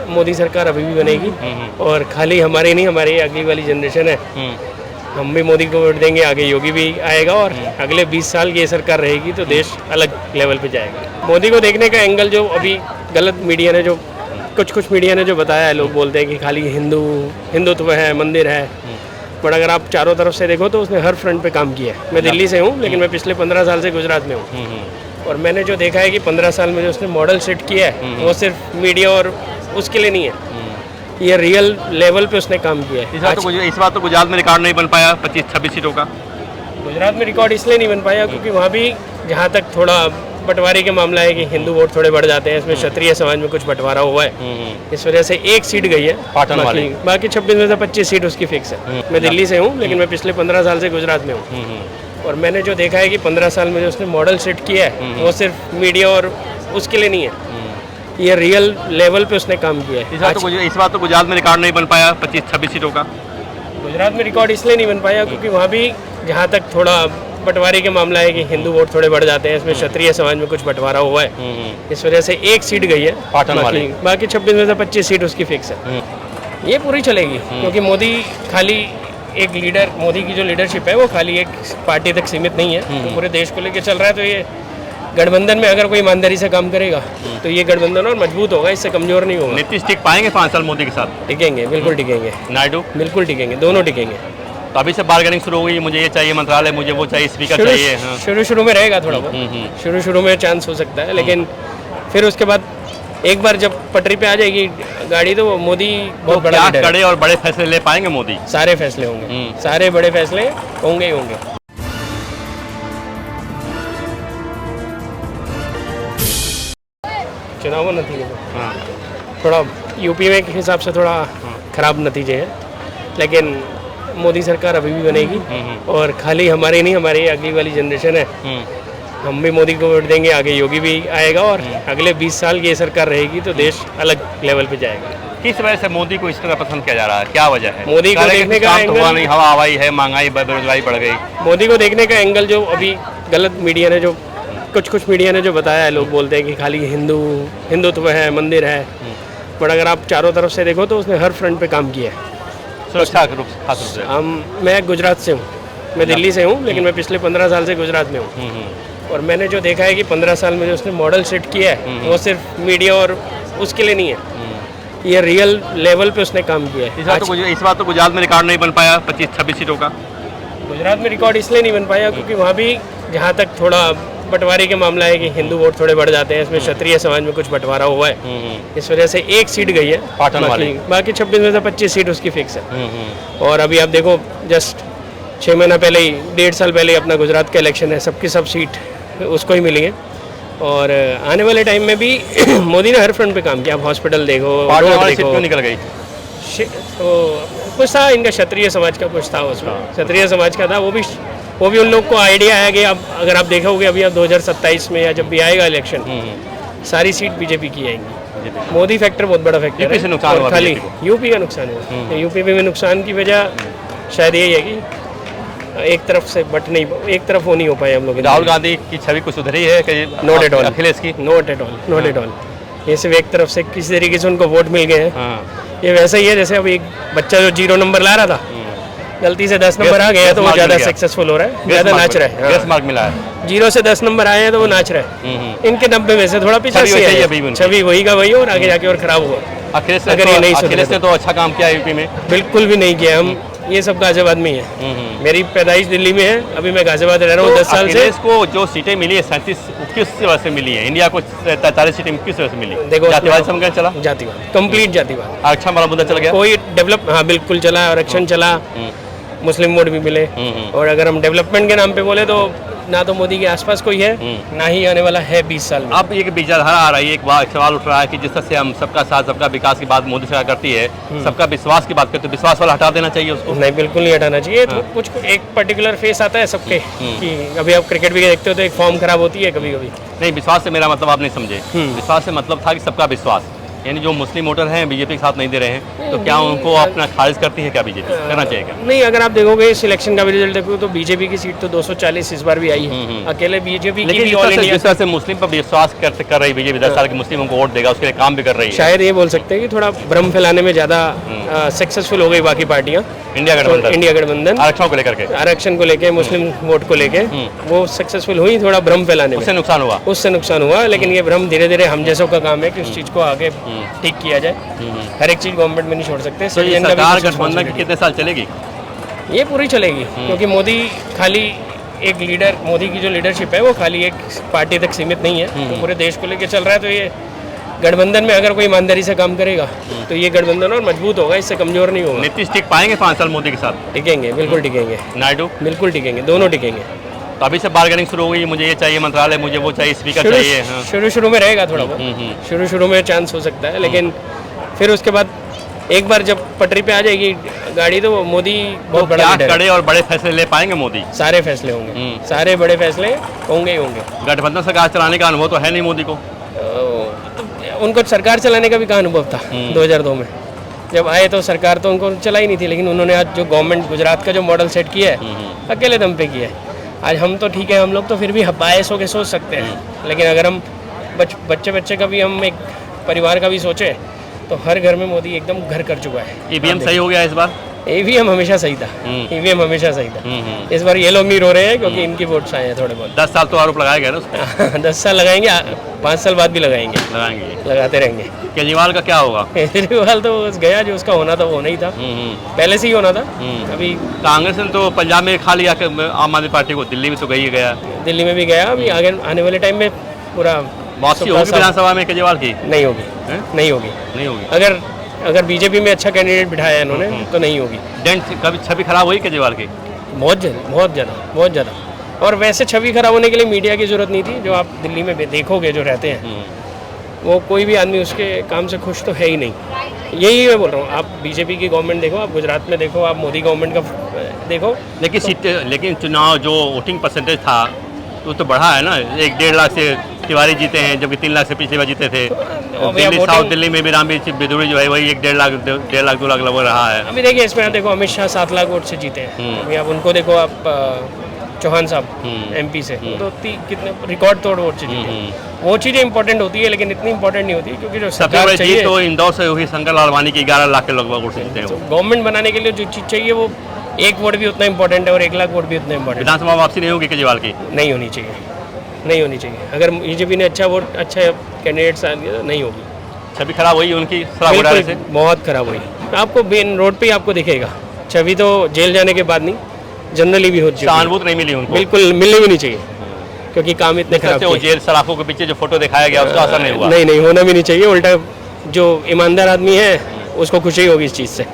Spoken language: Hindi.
मोदी सरकार अभी भी बनेगी और खाली हमारे नहीं, हमारी अगली वाली जनरेशन है, हम भी मोदी को वोट देंगे, आगे योगी भी आएगा और अगले 20 साल की ये सरकार रहेगी तो देश अलग लेवल पे जाएगा। मोदी को देखने का एंगल जो अभी गलत मीडिया ने जो कुछ मीडिया ने जो बताया है, लोग बोलते हैं कि खाली हिंदुत्व है, मंदिर है, बट अगर आप चारों तरफ से देखो तो उसने हर फ्रंट पे काम किया है। मैं दिल्ली से हूँ लेकिन मैं पिछले 15 साल से गुजरात में हूँ और मैंने जो देखा है कि 15 साल में जो उसने मॉडल सेट किया है वो सिर्फ मीडिया और उसके लिए नहीं है, ये रियल लेवल पे उसने काम किया है। इस बार तो गुजरात में रिकॉर्ड नहीं बन पाया 25-26 सीटों का। गुजरात में रिकॉर्ड इसलिए नहीं बन पाया क्योंकि वहाँ भी जहाँ तक थोड़ा बंटवारे के मामला है कि हिंदू वोट थोड़े बढ़ जाते हैं, इसमें क्षत्रिय समाज में कुछ बंटवारा हुआ है, इस वजह से एक सीट गई है पाटन वाली। बाकी 26 में से 25 सीट उसकी फिक्स है। मैं दिल्ली से हूँ लेकिन मैं पिछले 15 साल से गुजरात में हूँ और मैंने जो देखा है कि 15 साल में जो उसने मॉडल सेट किया है वो सिर्फ मीडिया और उसके लिए नहीं है, ये रियल लेवल पे उसने काम किया है। इस बार तो गुजरात में रिकॉर्ड नहीं बन पाया 25-26 सीटों का। गुजरात में रिकॉर्ड इसलिए नहीं बन पाया क्योंकि वहाँ भी जहाँ तक थोड़ा बंटवारे के मामला है कि हिंदू वोट थोड़े बढ़ जाते हैं, इसमें क्षत्रिय समाज में कुछ बंटवारा हुआ है, इस वजह से एक सीट गई है पाटन वाली। बाकी 26 में से 25 सीट उसकी फिक्स है। ये पूरी चलेगी क्योंकि मोदी खाली एक लीडर, मोदी की जो लीडरशिप है वो खाली एक पार्टी तक सीमित नहीं है, तो पूरे देश को लेकर चल रहा है। तो ये गठबंधन में अगर कोई ईमानदारी से काम करेगा तो ये गठबंधन और मजबूत होगा, इससे कमजोर नहीं होगा। नीतीश टिक पाएंगे 5 साल मोदी के साथ? टिकेंगे, बिल्कुल टिकेंगे। नायडू? बिल्कुल टिकेंगे, दोनों टिकेंगे। तो अभी से बार्गेनिंग शुरू हो गई, मुझे ये चाहिए मंत्रालय, मुझे वो चाहिए, स्पीकर चाहिए। हाँ। शुरू में रहेगा थोड़ा बहुत, शुरू में चांस हो सकता है, लेकिन फिर उसके बाद एक बार जब पटरी पे आ जाएगी गाड़ी तो मोदी बहुत बड़ा लीडर है। कड़े और बड़े फैसले ले पाएंगे मोदी? सारे फैसले होंगे, सारे बड़े फैसले होंगे ही होंगे। चुनाव नतीजे थोड़ा यूपी में के हिसाब से थोड़ा खराब नतीजे हैं, लेकिन मोदी सरकार अभी भी बनेगी और खाली हमारे नहीं, हमारी अगली वाली जनरेशन है, हम भी मोदी को वोट देंगे, आगे योगी भी आएगा और अगले 20 साल की ये सरकार रहेगी तो देश अलग लेवल पे जाएगा। किस वजह से मोदी को इस तरह पसंद किया जा रहा है, क्या वजह है? मोदी को देखने का एंगल, हवा हवाई है, महंगाई बेरोजगारी बढ़ गई। मोदी को देखने का एंगल जो अभी गलत मीडिया ने जो कुछ मीडिया ने जो बताया है, लोग बोलते हैं कि खाली हिंदुत्व है, मंदिर है, बट अगर आप चारों तरफ से देखो तो उसने हर फ्रंट पे काम किया है। सुरक्षा के रूप से मैं गुजरात से हूँ, मैं दिल्ली से हूँ लेकिन मैं पिछले 15 साल से गुजरात में हूँ और मैंने जो देखा है कि 15 साल में जो उसने मॉडल सेट किया है वो सिर्फ मीडिया और उसके लिए नहीं है, ये रियल लेवल पे उसने काम किया है। इस बार तो गुजरात में रिकॉर्ड नहीं बन पाया 25-26 सीटों का। गुजरात में रिकॉर्ड इसलिए नहीं बन पाया क्योंकि वहाँ भी जहाँ तक थोड़ा बंटवारे के मामला है कि हिंदू वोट थोड़े बढ़ जाते हैं, इसमें क्षत्रिय समाज में कुछ बंटवारा हुआ है, इस वजह से एक सीट गई है पाटन वाली। बाकी 26 में से 25 सीट उसकी फिक्स है। और अभी आप देखो जस्ट 6 महीना पहले ही, 1.5 साल पहले ही अपना गुजरात का इलेक्शन है, सबकी सब सीट उसको ही मिली है और आने वाले टाइम में भी मोदी ने हर फ्रंट पे काम किया। आप हॉस्पिटल देखो, रोड देखो। क्यों निकल गई? तो कुछ था इनका क्षत्रिय समाज का, कुछ था उसमें क्षत्रिय समाज का था, वो भी उन लोग को आइडिया है कि अब अगर आप देखोगे अभी अब 2027 में या जब भी आएगा इलेक्शन, सारी सीट बीजेपी की आएंगी। मोदी फैक्टर बहुत बड़ा फैक्टर है, नुकसान हुआ, खाली यूपी का नुकसान हुआ। यूपी में नुकसान की वजह शायद यही है कि एक तरफ से एक तरफ वो नहीं हो पाए हम लोग। राहुल गांधी की छवि कुछ सुधरी है कि नॉट एट ऑल? अखिलेश की नॉट एट ऑल। ये सिर्फ एक तरफ से किसी तरीके से उनको वोट मिल गए हैं। ये वैसा ही है जैसे अभी एक बच्चा जो 0 नंबर ला रहा था, गलती से 10 नंबर आ गया तो वो ज़्यादा सक्सेसफुल हो रहा है, ज़्यादा नाच रहा है। 10 मार्क मिला है, 0 से 10 नंबर आए हैं तो वो नाच रहा है। इनके 90 में से थोड़ा पीछे है, छवि वही का वही और आगे जाके और खराब हुआ। अखिलेश ने तो अच्छा काम किया यूपी में? बिल्कुल भी नहीं किया। हम ये सब गाजियाबाद में ही है। मेरी पैदाइश दिल्ली में है, अभी मैं गाजियाबाद रह रहा हूँ 10 साल से। अखिलेश को जो सीटें मिली है 37, किस वजह से मिली है? इंडिया को 43 सीटें किस वजह से मिली? देखो जातिवाद समझ चला, जातिवाद, कंप्लीट जातिवाद। आरक्षण वाला मुद्दा चल गया, कोई डेवलप, हाँ बिल्कुल चला, आरक्षण चला, मुस्लिम वोट भी मिले। और अगर हम डेवलपमेंट के नाम पे बोले तो ना तो मोदी के आसपास कोई है, ना ही आने वाला है 20 साल में। अब एक विचारधारा आ रही है, एक सवाल उठ रहा है कि जिस तरह से हम सबका साथ सबका विकास की बात मोदी सरकार करती है, सबका विश्वास की बात करते, तो विश्वास वाला हटा देना चाहिए उसको? नहीं, बिल्कुल नहीं हटाना चाहिए। तो कुछ एक पर्टिकुलर फेस आता है सबके कि अभी आप क्रिकेट भी देखते हो तो एक फॉर्म खराब होती है कभी कभी। नहीं, विश्वास से मेरा मतलब आप नहीं समझे। विश्वास से मतलब था कि सबका विश्वास, यानी जो मुस्लिम वोटर हैं बीजेपी के साथ नहीं दे रहे हैं, तो क्या उनको अपना खारिज करती है क्या बीजेपी? करना चाहिए क्या? नहीं, अगर आप देखोगे इस इलेक्शन का भी रिजल्ट देखो तो बीजेपी की सीट तो 240 इस बार भी आई है। अकेले बीजेपी की लेकिन भी ऑल इंडिया जिस तरह से मुस्लिम पर विश्वास कर रही बीजेपी 10 साल के मुस्लिमों को वोट देगा, उसके लिए काम भी कर रही है। शायद ये बोल सकते हैं कि थोड़ा भ्रम फैलाने में ज़्यादा सक्सेसफुल हो गई बाकी पार्टियां। इंडिया गठबंधन, इंडिया गठबंधन आरक्षण को लेकर के, आरक्षण को लेके, मुस्लिम वोट को लेके वो सक्सेसफुल हुई थोड़ा भ्रम फैलाने में, उससे नुकसान हुआ। उससे नुकसान हुआ। लेकिन ये भ्रम धीरे धीरे हम जैसों का काम है कि उस चीज़ को आगे ठीक किया जाए। हर एक चीज़ गवर्नमेंट में नहीं छोड़ सकते। तो ये citizen का भी सरकार कुछ गठबंधन की कितने साल चलेगी? ये पूरी चलेगी, क्योंकि मोदी खाली एक लीडर, मोदी की जो लीडरशिप है वो खाली एक पार्टी तक सीमित नहीं है, तो पूरे देश को लेके चल रहा है। तो ये गठबंधन में अगर कोई ईमानदारी से काम करेगा तो ये गठबंधन और मजबूत होगा, इससे कमजोर नहीं होगा। नीतीश टिक पाएंगे 5 साल मोदी के साथ? टिकेंगे, बिल्कुल टिकेंगे। नायडू? बिल्कुल टिकेंगे, दोनों टिकेंगे। तो अभी से बार्गेनिंग शुरू हो गई, मुझे ये चाहिए मंत्रालय, मुझे वो चाहिए, स्पीकर चाहिए। हाँ। शुरू में रहेगा थोड़ा बहुत, शुरू में चांस हो सकता है, लेकिन फिर उसके बाद एक बार जब पटरी पे आ जाएगी गाड़ी तो मोदी बहुत तो बड़ा क्या लीडर है। कड़े और बड़े फैसले ले पाएंगे मोदी? सारे फैसले होंगे, सारे बड़े फैसले होंगे ही होंगे। गठबंधन सरकार चलाने का अनुभव तो है नहीं मोदी को। तो उनको सरकार चलाने का भी कहाँ अनुभव था? 2002 में जब आए तो सरकार तो उनको चलाई नहीं थी, लेकिन उन्होंने आज जो गवर्नमेंट गुजरात का जो मॉडल सेट किया है अकेले दम पे किया है। आज हम तो ठीक है, हम लोग तो फिर भी बायस होके सोच सकते हैं, लेकिन अगर हम बच्चे का भी, हम एक परिवार का भी सोचे तो हर घर में मोदी एकदम घर कर चुका है। ईवीएम सही हो गया इस बार? ईवीएम हमेशा सही था, ईवीएम हमेशा सही था। इस बार ये लोग नहीं रो रहे हैं क्योंकि इनकी वोट्स आए हैं थोड़े बहुत। 10 साल तो आरोप लगाया गया ना उसमें। 10 साल लगाएंगे, 5 साल बाद भी लगाएंगे, लगाते रहेंगे। केजरीवाल का क्या होगा? केजरीवाल तो बस गया, जो उसका होना था वो नहीं था, पहले से ही होना था। अभी कांग्रेस ने तो पंजाब में खा लिया आम आदमी पार्टी को, दिल्ली में तो गई गया, दिल्ली में भी गया। अभी आगे आने वाले टाइम में पूरा वापसी होगी विधानसभा में केजरीवाल की? नहीं होगी, नहीं होगी, नहीं होगी। अगर बीजेपी में अच्छा कैंडिडेट बिठाया इन्होंने तो नहीं होगी। डेंट कभी छवि खराब हुई केजरीवाल की? बहुत ज़्यादा। और वैसे छवि खराब होने के लिए मीडिया की जरूरत नहीं थी। जो आप दिल्ली में देखोगे जो रहते हैं वो कोई भी आदमी उसके काम से खुश तो है ही नहीं। यही मैं बोल रहा हूँ, आप बीजेपी की गवर्नमेंट देखो, आप गुजरात में देखो, आप मोदी गवर्नमेंट का देखो। लेकिन चुनाव जो वोटिंग परसेंटेज था वो तो बढ़ा है ना, 1-1.5 लाख से तिवारी जीते हैं, जबकि 3 लाख से पिछले बार जीते थे। साउथ दिल्ली में भी रामबीर बिदुरी जो है वही 1-1.5 लाख 1.5 लाख 2 लाख लगभग रहा है। अभी देखिए इसमें आप देखो, अमित शाह 7 लाख वोट से जीते हैं। अभी आप उनको देखो, आप चौहान साहब MP से तो कितने रिकॉर्ड तोड़ वोट से जीते हैं। वो चीज़ें इंपॉर्टेंट होती है, लेकिन इतनी इंपॉर्टेंट नहीं होती, क्योंकि जो सबसे बड़ी चीज तो इंदौर से हुई, शंकर लालवानी की 11 लाख के लगभग वोट जीते हैं। गवर्नमेंट बनाने के लिए जो चीज़ चाहिए वो 1 वोट भी उतना इंपॉर्टेंट है और 1 लाख वोट भी उतना इंपॉर्टेंट। विधानसभा वापसी नहीं होगी केजरीवाल की? नहीं होनी चाहिए, नहीं होनी चाहिए। अगर बीजेपी ने अच्छा कैंडिडेट्स आ दिया तो नहीं होगी। छवि खराब हुई उनकी शराब घोटाले से? बहुत खराब हुई। आपको मेन रोड पे ही आपको दिखेगा छवि, तो जेल जाने के बाद नहीं, जनरली भी होती है। सहानुभूति नहीं मिली उनको? बिल्कुल मिलनी भी नहीं चाहिए, क्योंकि काम इतने खराब वो जेल सलाखों के पीछे जो फोटो दिखाया गया उसका असर नहीं हुआ? नहीं, होना भी नहीं चाहिए। उल्टा जो ईमानदार आदमी है उसको खुशी होगी इस चीज़ से।